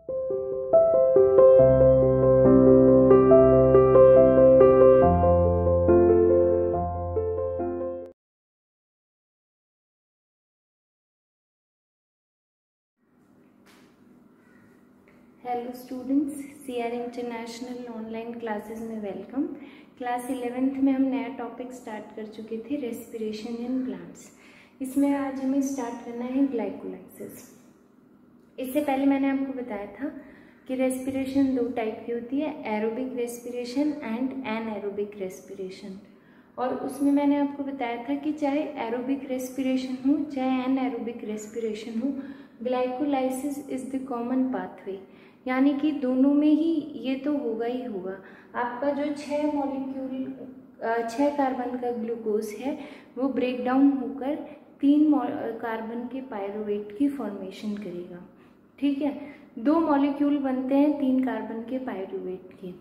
Hello students, CR international online classes में welcome. Class 11th में हम नया टॉपिक स्टार्ट कर चुके थे, रेस्पिरेशन इन प्लांट्स। इसमें आज हमें स्टार्ट करना है ग्लाइकोलाइसिस। इससे पहले मैंने आपको बताया था कि रेस्पिरेशन दो टाइप की होती है, aerobic respiration and anaerobic respiration. और उसमें मैंने आपको बताया था कि चाहे एरोबिक रेस्पिरेशन हो चाहे एनएरोबिक रेस्पिरेशन हो, glycolysis is the common pathway, यानी कि दोनों में ही ये तो होगा ही होगा। आपका जो 6 कार्बन का ग्लूकोज है वो ब्रेक डाउन होकर 3 कार्बन के पायरुवेट की फॉर्मेशन करेगा। ठीक है, 2 मॉलिक्यूल बनते हैं 3 कार्बन के पायरुवेट के,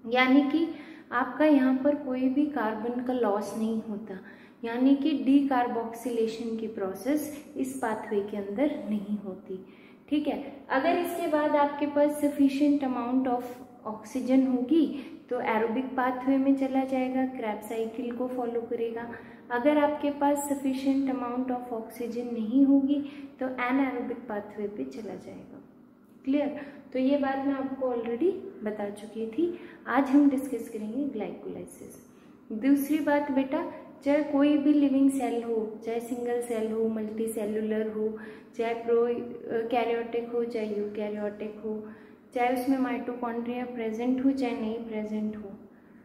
यानी कि आपका यहाँ पर कोई भी कार्बन का लॉस नहीं होता, यानी कि डीकार्बोक्सिलेशन की प्रोसेस इस पाथवे के अंदर नहीं होती। ठीक है, अगर इसके बाद आपके पास सफिशिएंट अमाउंट ऑफ ऑक्सीजन होगी तो एरोबिक पाथवे में चला जाएगा, क्रैब साइकिल को फॉलो करेगा। अगर आपके पास सफिशिएंट अमाउंट ऑफ ऑक्सीजन नहीं होगी तो एनएरोबिक पाथवे पे चला जाएगा। क्लियर? तो ये बात मैं आपको ऑलरेडी बता चुकी थी। आज हम डिस्कस करेंगे ग्लाइकोलाइसिस। दूसरी बात बेटा, चाहे कोई भी लिविंग सेल हो, चाहे सिंगल सेल हो, मल्टी सेलुलर हो, चाहे कैरियोटिक हो चाहे यूकैरियोटिक हो, चाहे उसमें माइटोकॉन्ड्रिया प्रेजेंट हो चाहे नहीं प्रेजेंट हो,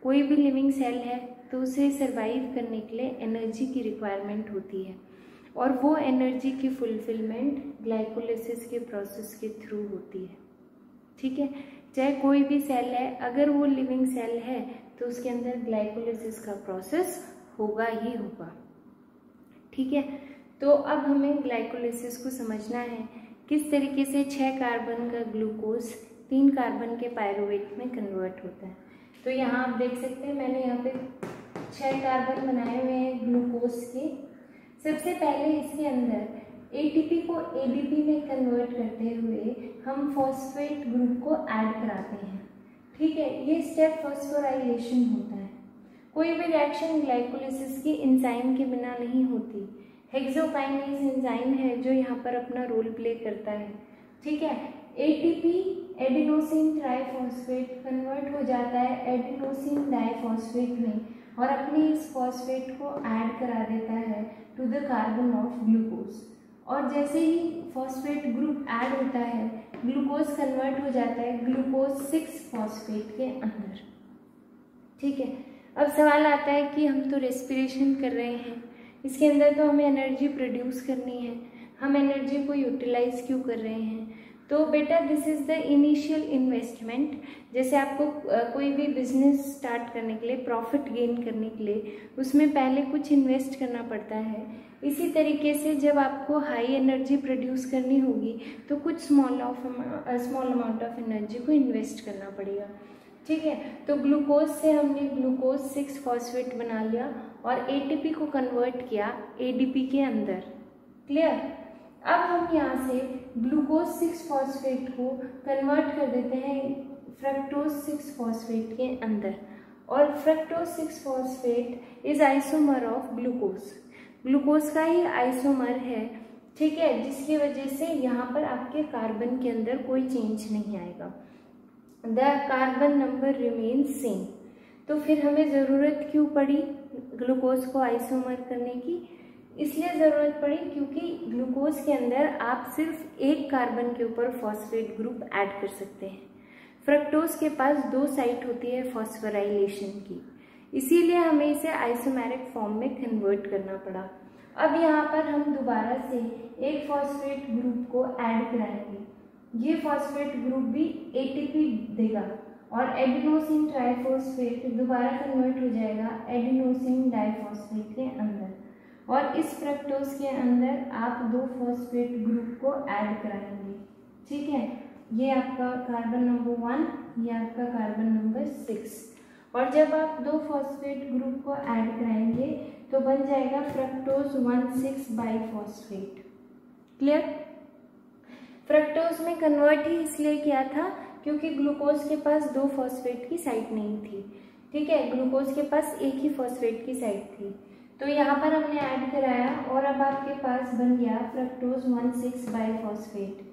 कोई भी लिविंग सेल है तो उसे सर्वाइव करने के लिए एनर्जी की रिक्वायरमेंट होती है, और वो एनर्जी की फुलफिलमेंट ग्लाइकोलाइसिस के प्रोसेस के थ्रू होती है। ठीक है, चाहे कोई भी सेल है, अगर वो लिविंग सेल है तो उसके अंदर ग्लाइकोलाइसिस का प्रोसेस होगा ही होगा। ठीक है, तो अब हमें ग्लाइकोलाइसिस को समझना है किस तरीके से 6 कार्बन का ग्लूकोज 3 कार्बन के पायरुवेट में कन्वर्ट होता है। तो यहाँ आप देख सकते हैं, मैंने यहाँ पे 6 कार्बन बनाए हुए हैं ग्लूकोज के। सबसे पहले इसके अंदर एटीपी को एडीपी में कन्वर्ट करते हुए हम फॉस्फेट ग्रुप को ऐड कराते हैं। ठीक है, ये स्टेप फॉस्फोराइलेशन होता है। कोई भी रिएक्शन ग्लाइकोलाइसिस की एंजाइम के बिना नहीं होती। हेक्सोकाइनेज एंजाइम है जो यहाँ पर अपना रोल प्ले करता है। ठीक है, एटीपी एडिनोसिन ट्राइफॉस्फेट कन्वर्ट हो जाता है एडिनोसिन डाइफॉस्फेट में और अपनी इस फॉस्फेट को ऐड करा देता है to the carbon of glucose. और जैसे ही फॉस्फेट ग्रुप ऐड होता है, ग्लूकोज कन्वर्ट हो जाता है ग्लूकोज 6 फॉस्फेट के अंदर। ठीक है, अब सवाल आता है कि हम तो रेस्पिरेशन कर रहे हैं, इसके अंदर तो हमें एनर्जी प्रोड्यूस करनी है, हम एनर्जी को यूटिलाइज क्यों कर रहे हैं? तो बेटा this is the initial investment. जैसे आपको कोई भी बिजनेस स्टार्ट करने के लिए, प्रॉफिट गेन करने के लिए उसमें पहले कुछ इन्वेस्ट करना पड़ता है। इसी तरीके से जब आपको हाई एनर्जी प्रोड्यूस करनी होगी तो कुछ स्मॉल अमाउंट ऑफ एनर्जी को इन्वेस्ट करना पड़ेगा। ठीक है, तो ग्लूकोज से हमने ग्लूकोज 6 फॉस्फेट बना लिया और एटीपी को कन्वर्ट किया एडीपी के अंदर। क्लियर? अब हम यहाँ से ग्लूकोज 6 फॉस्फेट को कन्वर्ट कर देते हैं फ्रक्टोज 6 फॉस्फेट के अंदर, और fructose 6 phosphate is isomer of glucose. Glucose का ही आइसोमर है। ठीक है, जिसकी वजह से यहाँ पर आपके कार्बन के अंदर कोई चेंज नहीं आएगा, the carbon number remains same. तो फिर हमें ज़रूरत क्यों पड़ी ग्लूकोज को आइसोमर करने की? इसलिए ज़रूरत पड़ी क्योंकि ग्लूकोज के अंदर आप सिर्फ एक कार्बन के ऊपर फॉस्फेट ग्रुप ऐड कर सकते हैं। फ्रक्टोज के पास 2 साइट होती है फॉस्फोराइलेशन की, इसीलिए हमें इसे आइसोमेरिक फॉर्म में कन्वर्ट करना पड़ा। अब यहाँ पर हम दोबारा से एक फॉस्फेट ग्रुप को ऐड कराएंगे। ये फॉस्फेट ग्रुप भी एटीपी देगा और एडिनोसिन ट्राइफॉस्फेट दोबारा कन्वर्ट हो जाएगा एडिनोसिन डाइफॉस्फेट के अंदर, और इस फ्रक्टोज के अंदर आप 2 फॉस्फेट ग्रुप को ऐड कराएंगे। ठीक है, ये आपका कार्बन नंबर 1, ये आपका कार्बन नंबर 6, और जब आप 2 फॉस्फेट ग्रुप को ऐड कराएंगे तो बन जाएगा फ्रक्टोज 1,6 बाइफॉस्फेट। क्लियर? फ्रक्टोज में कन्वर्ट ही इसलिए किया था क्योंकि ग्लूकोज के पास 2 फॉस्फेट की साइट नहीं थी। ठीक है, ग्लूकोज के पास एक ही फॉस्फेट की साइट थी, तो यहाँ पर हमने ऐड कराया और अब आपके पास बन गया फ्रक्टोज 1,6 बाइफॉस्फेट।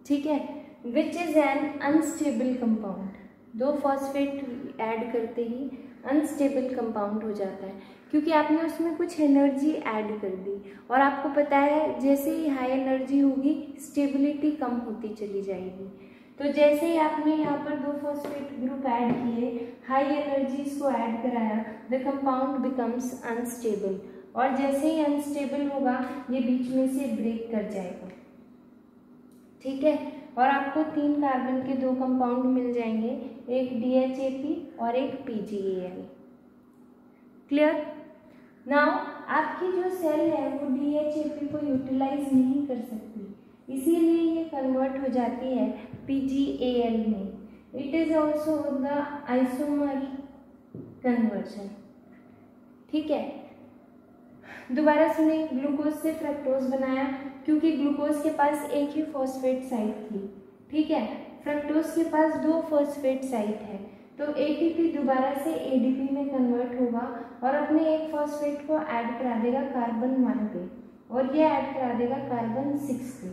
ठीक है, which is an unstable compound. 2 phosphate add करते ही अनस्टेबल कंपाउंड हो जाता है क्योंकि आपने उसमें कुछ एनर्जी ऐड कर दी, और आपको पता है जैसे ही हाई एनर्जी होगी स्टेबिलिटी कम होती चली जाएगी। तो जैसे ही आपने यहाँ पर 2 फॉस्फेट ग्रुप ऐड किए, हाई एनर्जीज को ऐड कराया, द कंपाउंड बिकम्स अनस्टेबल, और जैसे ही अनस्टेबल होगा ये बीच में से ब्रेक कर जाएगा। ठीक है, और आपको 3 कार्बन के 2 कंपाउंड मिल जाएंगे, एक DHAP और एक PgAl। क्लियर? नाउ आपकी जो सेल है वो DHAP को यूटिलाइज नहीं कर सकती, इसीलिए ये कन्वर्ट हो जाती है PgAl में। It is also the isomer conversion. ठीक है, दोबारा सुने, ग्लूकोज से फ्रक्टोज बनाया क्योंकि ग्लूकोज के पास एक ही फॉस्फेट साइट थी। ठीक है, फ्रक्टोज के पास 2 फॉस्फेट साइट है, तो ATP दोबारा से ADP में कन्वर्ट होगा और अपने एक फॉस्फेट को ऐड करा देगा कार्बन 1 पे, और ये ऐड करा देगा कार्बन 6 पे।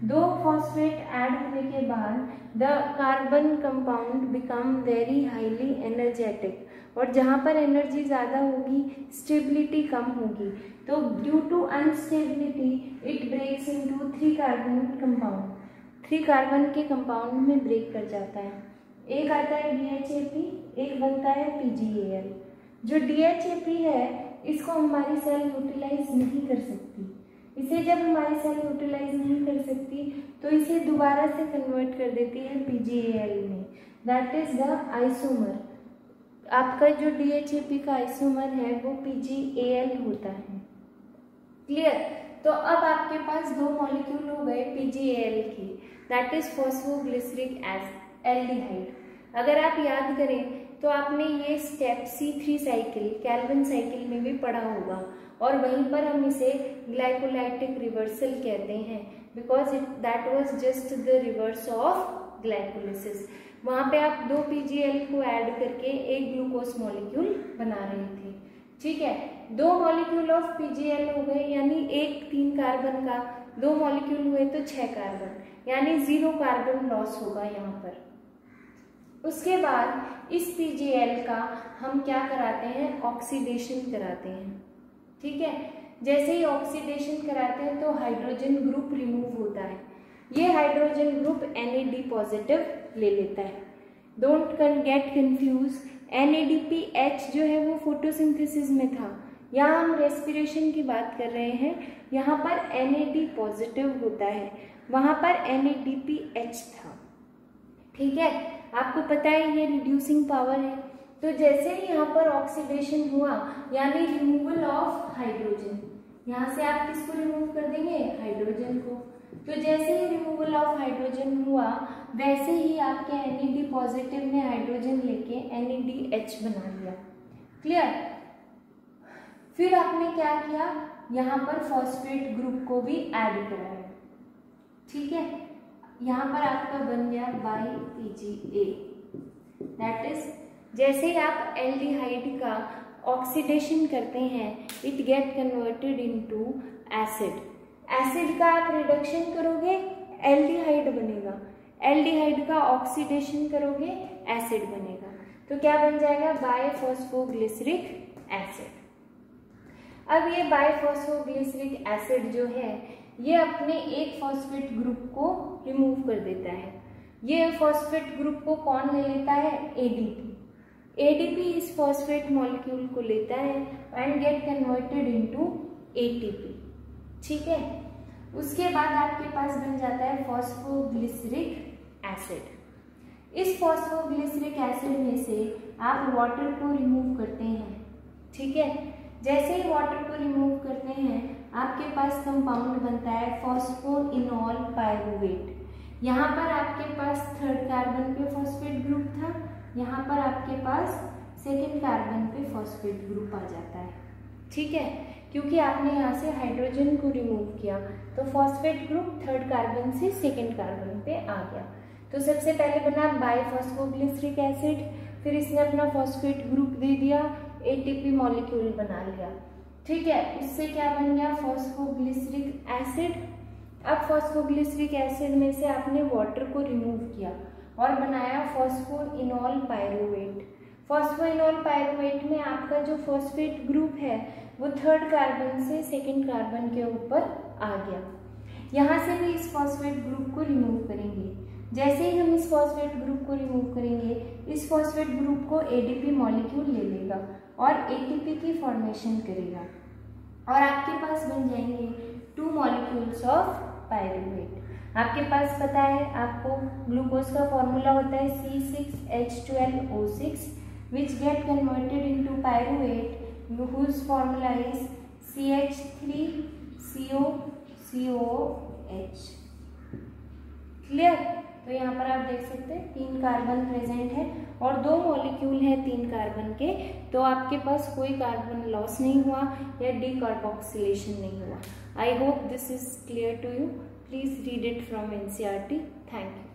2 फॉस्फेट ऐड होने के बाद the carbon compound become very highly energetic, और जहाँ पर एनर्जी ज़्यादा होगी स्टेबिलिटी कम होगी, तो due to instability it breaks into 3 carbon compound. 3 carbon के कंपाउंड में ब्रेक कर जाता है। एक आता है DHAP, एक बनता है PgAl। जो DHAP है इसको हमारी सेल यूटिलाइज नहीं कर सकती। इसे जब हमारी सेल यूटिलाइज नहीं कर सकती तो इसे दोबारा से कन्वर्ट कर देती है PgAl में, दैट इज द आइसोमर। आपका जो DHAP का आइसोमर है वो PgAl होता है। क्लियर? तो अब आपके पास 2 मॉलिक्यूल हो गए PgAl के, दैट इज फॉस्फोग्लिसरिक एल्डिहाइड। अगर आप याद करें तो आपने ये step C3 cycle Calvin cycle में भी पढ़ा होगा, और वहीं पर हम इसे ग्लाइकोलाइटिक रिवर्सल कहते हैं because that was just the reverse of glycolysis. वहाँ पे आप 2 PgAl को ऐड करके एक ग्लूकोज मॉलिक्यूल बना रहे थे। ठीक है, 2 मॉलिक्यूल ऑफ PgAl हो गए, यानी एक 3 कार्बन का, 2 मॉलिक्यूल हुए तो 6 कार्बन, यानी 0 कार्बन लॉस होगा यहाँ पर। उसके बाद इस PgAl का हम क्या कराते हैं, ऑक्सीडेशन कराते हैं। ठीक है, जैसे ही ऑक्सीडेशन कराते हैं तो हाइड्रोजन ग्रुप रिमूव होता है। ये हाइड्रोजन ग्रुप NAD पॉजिटिव ले लेता है। डोंट गेट कंफ्यूज, NADPH जो है वो फोटोसिंथेसिस में था, यहाँ हम रेस्पिरेशन की बात कर रहे हैं। यहाँ पर NAD पॉजिटिव होता है, वहाँ पर NADPH था। ठीक है, आपको पता है ये रिड्यूसिंग पावर है, तो जैसे ही यहाँ पर ऑक्सीडेशन हुआ यानी रिमूवल ऑफ हाइड्रोजन, यहाँ से आप किसको रिमूव कर देंगे, हाइड्रोजन को। तो जैसे ही रिमूवल ऑफ हाइड्रोजन हुआ वैसे ही आपके NAD पॉजिटिव ने हाइड्रोजन लेके NADH बना लिया। क्लियर? फिर आपने क्या किया, यहाँ पर फॉस्फेट ग्रुप को भी ऐड कराया। ठीक है, यहाँ पर आपका बन गया BiPgA, दैट इज जैसे ही आप एल्डिहाइड का ऑक्सीडेशन करते हैं it get converted into acid. Acid का आप रिडक्शन करोगे एल्डिहाइड बनेगा, एल्डिहाइड का ऑक्सीडेशन करोगे एसिड बनेगा, तो क्या बन जाएगा, बाइफॉस्फोग्लिसरिक एसिड। अब ये बाइफॉस्फोग्लिसरिक एसिड जो है ये अपने एक फॉस्फेट ग्रुप को रिमूव कर देता है। ये फॉस्फेट ग्रुप को कौन ले लेता है, ADP इस फॉस्फेट मॉलिक्यूल को लेता है and get converted into ATP। ठीक है, उसके बाद आपके पास बन जाता है फॉस्फोग्लिसरिक एसिड। इस फॉस्फोग्लिसरिक एसिड में से आप वाटर को रिमूव करते हैं। ठीक है, जैसे ही वाटर को रिमूव करते हैं आपके पास कंपाउंड बनता है फॉस्फोइनॉल पायरुवेट। यहाँ पर आपके पास 3rd कार्बन पे फॉस्फेट ग्रुप था, यहाँ पर आपके पास 2nd कार्बन पे फॉस्फेट ग्रुप आ जाता है। ठीक है, क्योंकि आपने यहाँ से हाइड्रोजन को रिमूव किया, तो फॉस्फेट ग्रुप थर्ड कार्बन से सेकेंड कार्बन पे आ गया। तो सबसे पहले बना बाइफॉस्फोग्लिसरिक एसिड, फिर इसने अपना फॉस्फेट ग्रुप दे दिया, एटीपी मॉलिक्यूल बना लिया। ठीक है, इससे क्या बन गया, फॉस्फोग्लिसरिक एसिड। अब फॉस्फोग्लिसरिक एसिड में से आपने वाटर को रिमूव किया और बनाया फॉस्फोइनॉल पायरुवेट। फॉस्फोइनॉल पायरुवेट में आपका जो फॉस्फेट ग्रुप है वो थर्ड कार्बन से सेकेंड कार्बन के ऊपर आ गया। यहाँ से भी इस फॉस्फेट ग्रुप को रिमूव करेंगे। जैसे ही हम इस फॉस्फेट ग्रुप को रिमूव करेंगे, इस फॉस्फेट ग्रुप को एडीपी मॉलिक्यूल ले लेगा और एटीपी की फॉर्मेशन करेगा और आपके पास बन जाएंगे 2 मॉलिक्यूल्स ऑफ पायरुवेट। आपके पास पता है, आपको ग्लूकोज का फॉर्मूला होता है C6H12O6 which get converted into pyruvate whose formula is CH3COCOH। Clear? तो यहाँ पर आप देख सकते हैं 3 कार्बन प्रेजेंट है और 2 मॉलिक्यूल है 3 कार्बन के, तो आपके पास कोई कार्बन लॉस नहीं हुआ या डीकार्बोक्सिलेशन नहीं हुआ। I hope this is clear to you. Please read it from NCERT। Thank you.